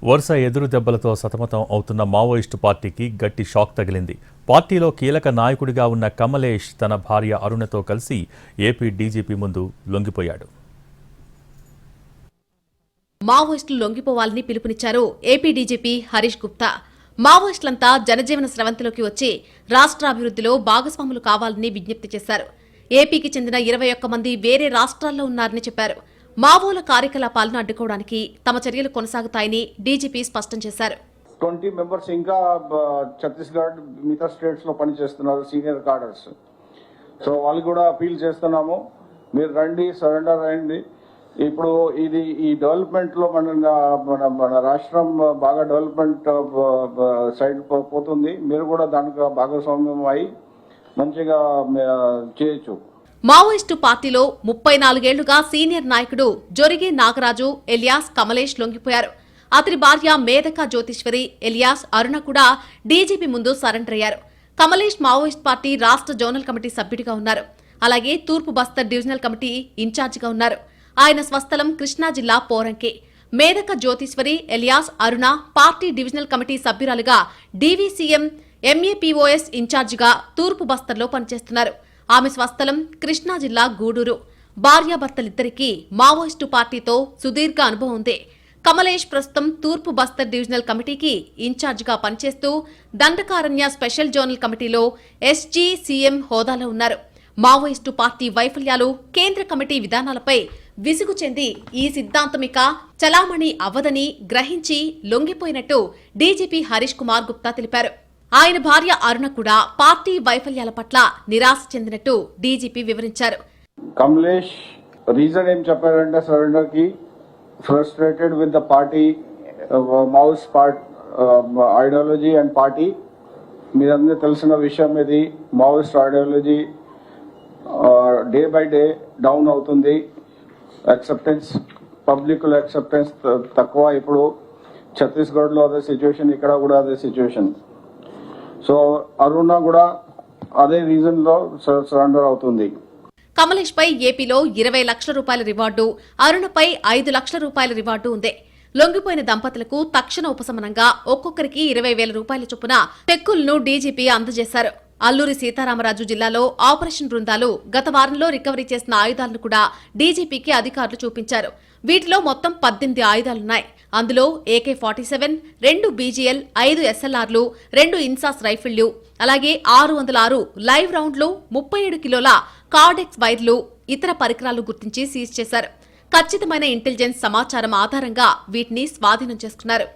వరుస ఎదురు దెబ్బలతో సతమతం అవుతున్న మావోయిస్టు పార్టీకి గట్టి షాక్ తగిలింది. పార్టీలో కీలక నాయకుడిగా ఉన్న కమలేష్ తన భార్య అరుణతో కలిసి ఏపీ డీజీపీ ముందు లొంగిపోయాడు. మావోయిస్టులు లొంగిపోవాలని పిలుపునిచ్చారు ఏపీ డీజీపీ హరీష్ గుప్తా. మావోయిస్టులంతా జనజీవన స్రవంతిలోకి వచ్చి రాష్ట్రాభివృద్ధిలో భాగస్వాములు కావాలని విజ్ఞప్తి చేశారు. ఏపీకి చెందిన 21 మంది వేరే రాష్ట్రాల్లో ఉన్నారని చెప్పారు. మావోల కార్యకలాపాలను అడ్డుకోవడానికి తమ చర్యలు కొనసాగుతాయని డీజీపీ స్పష్టం చేశారు. 20 మెంబర్స్ ఇంకా ఛత్తీస్గఢ్ మిగతా స్టేట్స్ లో పనిచేస్తున్నారు సీనియర్ కార్డర్స్. సో వాళ్ళు కూడా అపీల్ చేస్తున్నాము, మీరు రండి, సరెండర్ అయ్యండి. ఇప్పుడు ఈ డెవలప్మెంట్ లో మన రాష్ట్రం బాగా డెవలప్మెంట్ సైడ్ పోతుంది. మీరు కూడా దానికి భాగస్వామ్యం అయి మంచిగా చేయొచ్చు. మావోయిస్టు పార్టీలో 34 ఏళ్లుగా సీనియర్ నాయకుడు జొరిగే నాగరాజు ఎలియాస్ కమలేష్ లొంగిపోయారు. అతని భార్య మేధకా జ్యోతిశ్వరి ఎలియాస్ అరుణ కూడా డీజీపీ ముందు సరెండర్ అయ్యారు. కమలేష్ మావోయిస్ట్ పార్టీ రాష్ట్ర జోనల్ కమిటీ సభ్యుడిగా ఉన్నారు. అలాగే తూర్పు బస్తర్ డివిజనల్ కమిటీ ఇన్ఛార్జిగా ఉన్నారు. ఆయన స్వస్థలం కృష్ణా జిల్లా పోరంకి. మేధక జ్యోతిశ్వరి ఎలియాస్ అరుణ పార్టీ డివిజనల్ కమిటీ సభ్యురాలుగా డీవీసీఎం ఎంఏపీఓఎస్ ఇన్ఛార్జిగా తూర్పు బస్తర్లో పనిచేస్తున్నారు. ఆమె స్వస్థలం కృష్ణా జిల్లా గూడూరు. భార్యాభర్తలిద్దరికీ మావోయిస్టు పార్టీతో సుదీర్ఘ అనుభవం ఉంది. కమలేష్ ప్రస్తుతం తూర్పు బస్తర్ డివిజనల్ కమిటీకి ఇన్ఛార్జిగా పనిచేస్తూ దండకారణ్య స్పెషల్ జోనల్ కమిటీలో ఎస్జీసీఎం హోదాలో ఉన్నారు. మావోయిస్టు పార్టీ వైఫల్యాలు, కేంద్ర కమిటీ విధానాలపై విసుగు చెంది ఈ సిద్ధాంతమిక చలామణి అవ్వదని గ్రహించి లొంగిపోయినట్టు డీజీపీ హరీష్ కుమార్ గుప్తా తెలిపారు. ఆయన భార్య అరుణ కూడా పార్టీ వైఫల్యాల పట్ల నిరాశ చెందినట్టు డీజీపీ వివరించారు. కమలేష్ రీజన్ ఏం చెప్పారంటే సరెండర్ కి frustrated with the party Maoist ideology and party. మీరందరూ తెలిసిన విషయం ఇది. Maoist ideology day by day down అవుతుంది. యాక్సెప్టెన్స్, పబ్లిక్ యాక్సెప్టెన్స్ తక్కువ. ఇప్పుడు ఛత్తీస్గఢ్ లో అదే సిచ్యువేషన్, ఇక్కడ కూడా అదే సిచ్యువేషన్. సో అరుణ కూడా అదే రీజన్ లో సరెండర్ అవుతుంది. కమలేష్ పై ఏపీలో 20 లక్షల రూపాయల రివార్డు, అరుణపై 5 లక్షల రూపాయల రివార్డు ఉంది. లొంగిపోయిన దంపతులకు తక్షణ ఉపశమనంగా ఒక్కొక్కరికి 20,000 రూపాయల చొప్పున చెక్కులను డీజీపీ అందజేశారు. అల్లూరి సీతారామరాజు జిల్లాలో ఆపరేషన్ బృందాలు గత వారంలో రికవరీ చేసిన ఆయుధాలను కూడా డీజీపీకి అధికారులు చూపించారు. వీటిలో మొత్తం 18 ఆయుధాలున్నాయి. అందులో AK-47, 2 BGL, 5 SLRలు, 2 ఇన్సాస్ రైఫిళ్లు, అలాగే 606 లైవ్ రౌండ్లు, 37 కిలోల కార్డెక్స్ వైర్లు, ఇతర పరికరాలు గుర్తించి సీజ్ చేశారు. ఖచ్చితమైన ఇంటెలిజెన్స్ సమాచారం ఆధారంగా వీటిని స్వాధీనం చేసుకున్నారు.